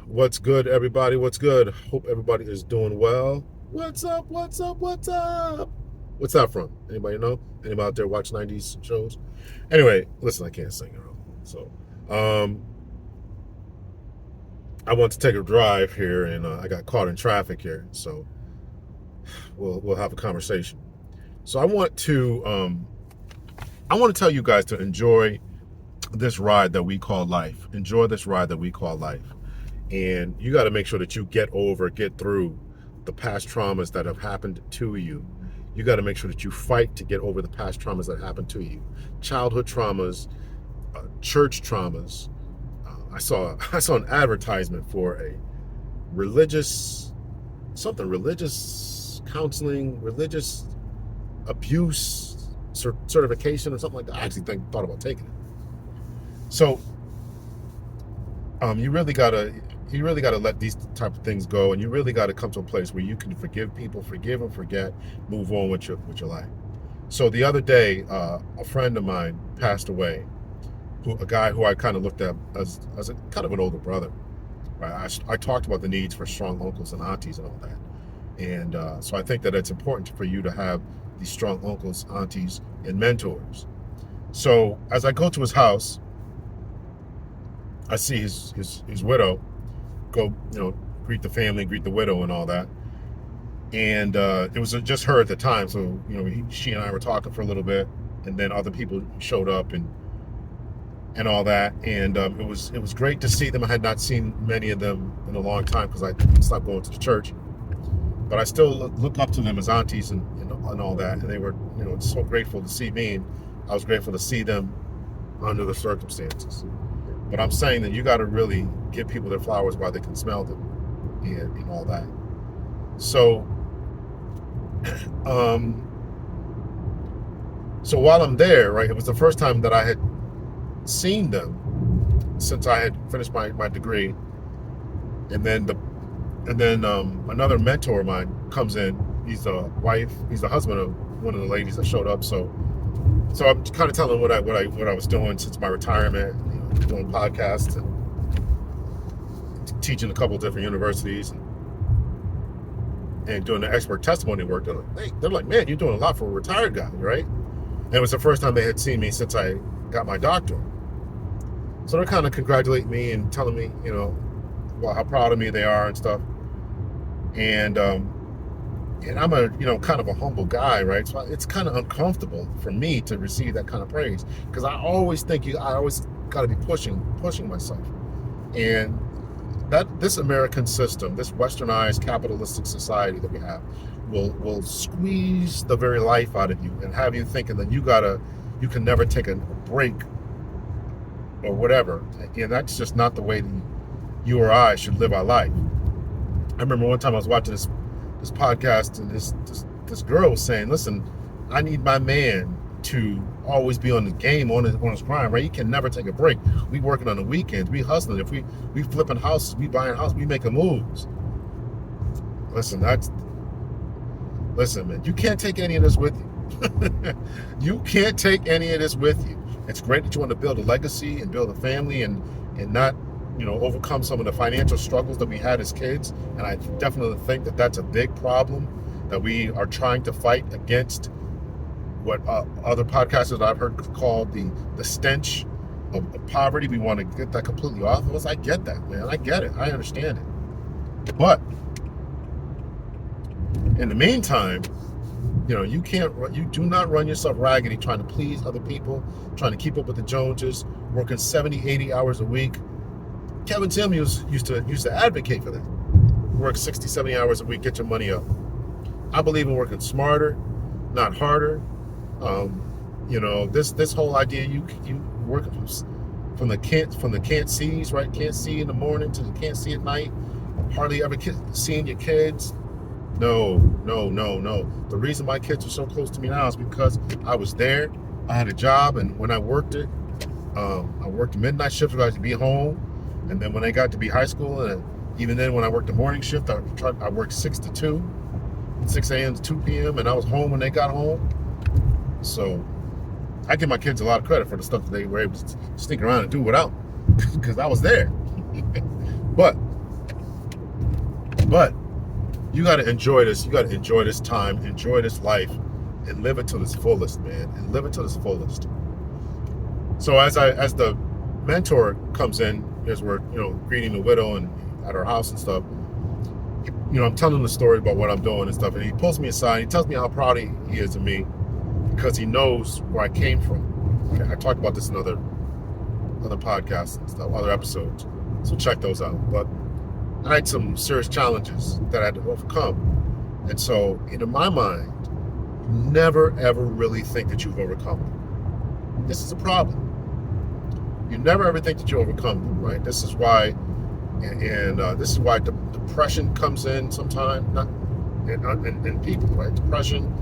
What's good, everybody? What's good? Hope everybody is doing well. What's up? What's up? What's up? What's that from? Anybody know? Anybody out there watch 90s shows? Anyway, listen, I can't sing at all. So, um, I want to take a drive here, and I got caught in traffic here. So we'll have a conversation. So I want to tell you guys to enjoy this ride that we call life. Enjoy this ride that we call life. And you got to make sure that you get through the past traumas that have happened to you. You got to make sure that you fight to get over the past traumas that happened to you. Childhood traumas, church traumas. I saw an advertisement for a religious religious counseling, religious abuse certification or something like that. I actually thought about taking it. So you really gotta let these type of things go, and you really gotta come to a place where you can forgive people, forgive and forget, move on with your life. So the other day, a friend of mine passed away, a guy who I kind of looked at as a kind of an older brother. Right? I talked about the needs for strong uncles and aunties and all that, and so I think that it's important for you to have these strong uncles, aunties, and mentors. So as I go to his house, I see his widow go, greet the family, greet the widow, and all that. And it was just her at the time, so she and I were talking for a little bit, and then other people showed up and all that. And it was great to see them. I had not seen many of them in a long time because I stopped going to the church, but I still look up to them as aunties and all that. And they were so grateful to see me, and I was grateful to see them under the circumstances. But I'm saying that you got to really give people their flowers while they can smell them, and all that. So, um, so while I'm there, right, it was the first time that I had seen them since I had finished my degree, and then another mentor of mine comes in. He's the husband of one of the ladies that showed up. So I'm kind of telling what I was doing since my retirement, doing podcasts and teaching a couple of different universities and doing the expert testimony work. They're like, man, you're doing a lot for a retired guy, right? And it was the first time they had seen me since I got my doctorate. So they're kind of congratulating me and telling me, well, how proud of me they are and stuff. And I'm a kind of a humble guy, right? So it's kind of uncomfortable for me to receive that kind of praise because I always think I always got to be pushing myself. And that this American system, this westernized capitalistic society that we have, will squeeze the very life out of you and have you thinking that you can never take a break or whatever. And that's just not the way that you or I should live our life. I remember one time I was watching this podcast, and this girl was saying, listen, I need my man to always be on the game, on his grind, right? He can never take a break. We working on the weekends, we hustling. If we flipping houses, we buying houses, we making moves. Listen, man, you can't take any of this with you. You can't take any of this with you. It's great that you want to build a legacy and build a family and not overcome some of the financial struggles that we had as kids. And I definitely think that that's a big problem that we are trying to fight against. What other podcasters I've heard called the stench of poverty. We want to get that completely off of us. I get that, man. I get it. I understand it. But in the meantime, you do not run yourself raggedy trying to please other people, trying to keep up with the Joneses, working 70, 80 hours a week. Kevin Samuels used to advocate for that. Work 60, 70 hours a week, get your money up. I believe in working smarter, not harder. This whole idea you working from the can't sees, right? Can't see in the morning to the can't see at night. Hardly ever seeing your kids. No. The reason my kids are so close to me now is because I was there. I had a job, and when I worked it, I worked midnight shifts where I had to be home. And then when I got to be high school, and even then when I worked the morning shift, I worked 6 to 2, 6 a.m. to 2 p.m., and I was home when they got home. So I give my kids a lot of credit for the stuff that they were able to sneak around and do without, because I was there. But But you got to enjoy this. You got to enjoy this time, enjoy this life, and live it to its fullest, man. And live it to its fullest. So as the mentor comes in, as we're greeting the widow and at her house and stuff, I'm telling the story about what I'm doing and stuff, and he pulls me aside. He tells me how proud he is of me because he knows where I came from. Okay, I talked about this in other podcasts and stuff, other episodes. So check those out. But I had some serious challenges that I had to overcome. And so, in my mind, never ever really think that you've overcome them. This is a problem. You never ever think that you overcome them, right? This is why, and this is why depression comes in sometimes, not in people, right? Depression,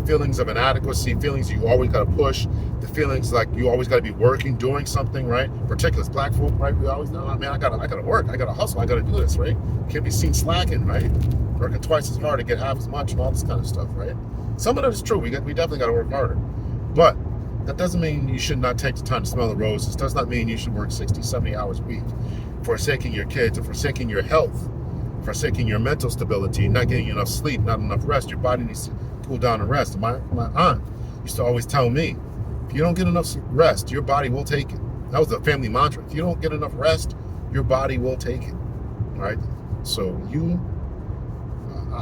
feelings of inadequacy, feelings you always got to push, the feelings like you always got to be working, doing something, right? Particularly as black folk, right? We always know, man, I gotta work, I gotta hustle, I gotta do this, right? Can't be seen slacking, right? Working twice as hard to get half as much and all this kind of stuff, right? Some of that is true. We definitely got to work harder, but that doesn't mean you should not take the time to smell the roses. Does not mean you should work 60, 70 hours a week, forsaking your kids, or forsaking your health, forsaking your mental stability, not getting enough sleep, not enough rest. Your body needs to cool down and rest. My aunt used to always tell me, if you don't get enough rest, your body will take it. That was the family mantra. If you don't get enough rest, your body will take it. All right? So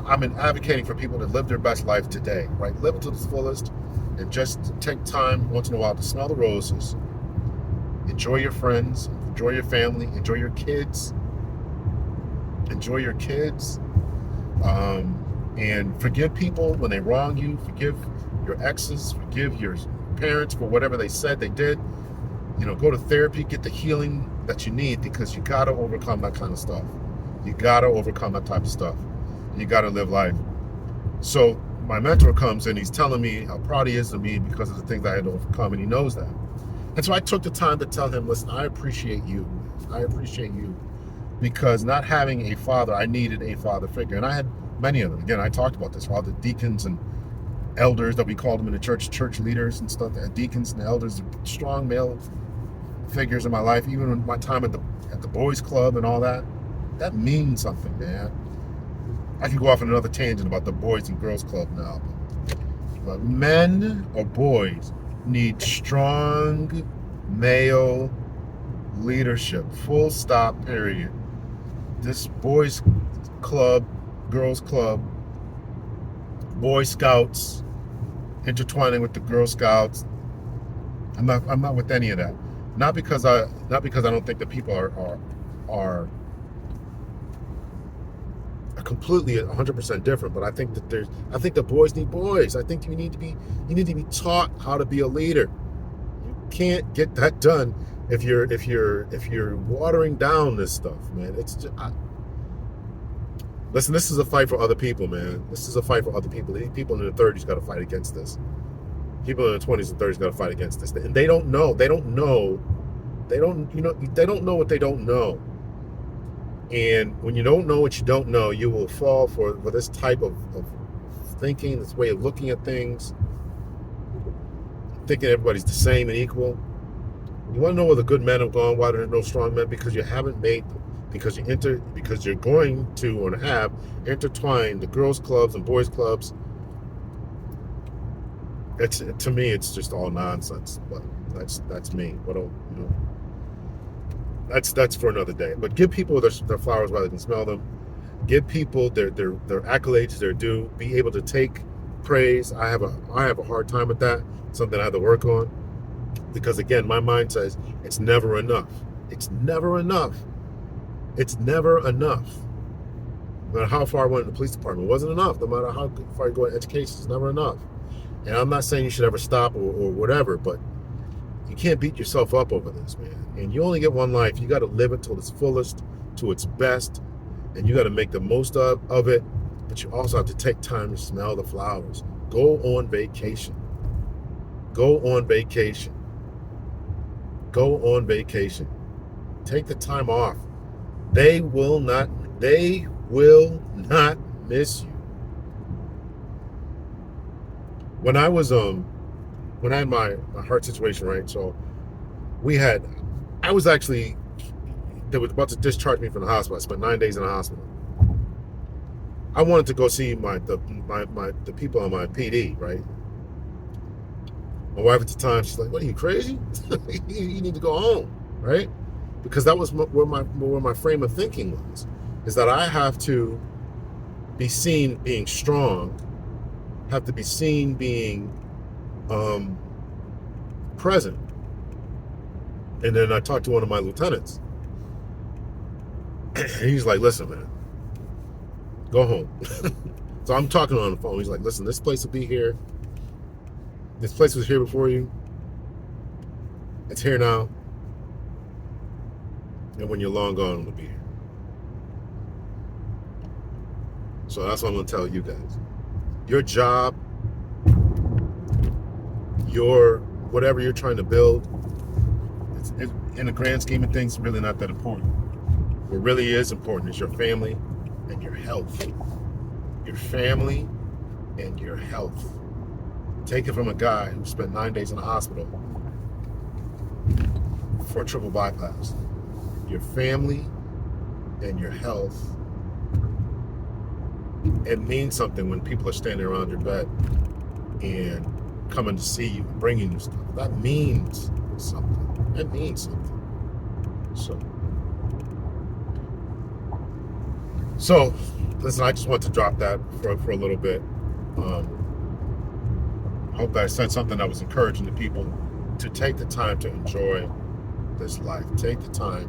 I'm advocating for people to live their best life today, right? Live it to the fullest, and just take time once in a while to smell the roses. Enjoy your friends, enjoy your family, enjoy your kids. Enjoy your kids. And forgive people when they wrong you. Forgive your exes. Forgive your parents for whatever they said, they did. Go to therapy, get the healing that you need, because you got to overcome that kind of stuff. You got to overcome that type of stuff. You got to live life. So my mentor comes in, he's telling me how proud he is of me because of the things I had to overcome, and he knows that. And so I took the time to tell him, listen, I appreciate you. I appreciate you, because not having a father, I needed a father figure. And I had many of them. Again, I talked about this, all the deacons and elders that we called them in the church leaders and stuff, the deacons and the elders, strong male figures in my life, even in my time at the boys club and all that. That means something, man. I could go off on another tangent about the boys and girls club now. But men or boys need strong male leadership. Full stop, period. This boys club, girls club, Boy Scouts intertwining with the Girl Scouts. I'm not with any of that. Not because I don't think that people are completely 100% different, but I think that boys need boys. I think you need to be taught how to be a leader. You can't get that done if you're watering down this stuff, man. It's just, listen, this is a fight for other people, man. This is a fight for other people. These people in their 30s got to fight against this. People in their 20s and 30s got to fight against this. And they don't know what they don't know. And when you don't know what you don't know, you will fall for this type of thinking, this way of looking at things, thinking everybody's the same and equal. You want to know where the good men have gone, why there are no strong men? Because you haven't made them. Because you're going to or have intertwined the girls' clubs and boys' clubs. To me, it's just all nonsense. But that's me. That's for another day. But give people their flowers while they can smell them. Give people their accolades, their due. Be able to take praise. I have a hard time with that. Something I have to work on. Because again, my mind says it's never enough. It's never enough. It's never enough. No matter how far I went in the police department, it wasn't enough. No matter how far you go in education, it's never enough. And I'm not saying you should ever stop or whatever, but you can't beat yourself up over this, man. And you only get one life. You got to live it to its fullest, to its best, and you got to make the most of it. But you also have to take time to smell the flowers. Go on vacation. Go on vacation. Go on vacation. Take the time off. They will not miss you. When I had my heart situation, right? So they were about to discharge me from the hospital. I spent 9 days in the hospital. I wanted to go see the people on my PD, right? My wife at the time, she's like, "What, are you crazy? You need to go home," right? Because that was where my frame of thinking was, is that I have to be seen being strong, have to be seen being present. And then I talked to one of my lieutenants, and he's like, "Listen, man, go home." So I'm talking on the phone. He's like, "Listen, this place will be here. This place was here before you. It's here now. And when you're long gone, it'll be here." So that's what I'm going to tell you guys. Your job, your whatever you're trying to build, it's in the grand scheme of things, really not that important. What really is important is your family and your health. Your family and your health. Take it from a guy who spent 9 days in the hospital for a triple bypass. Your family and your health. It means something when people are standing around your bed and coming to see you, bringing you stuff. That means something. It means something. So, listen, I just want to drop that for a little bit. I hope that I said something that was encouraging to people to take the time to enjoy this life. Take the time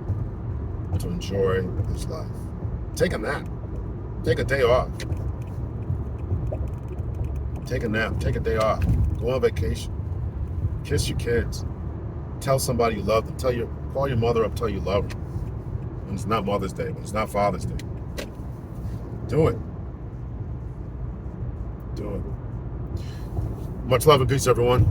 to enjoy this life. Take a nap. Take a day off. Take a nap. Take a day off. Go on vacation. Kiss your kids. Tell somebody you love them. Call your mother up, tell you love her. When it's not Mother's Day, when it's not Father's Day. Do it. Do it. Much love and peace, everyone.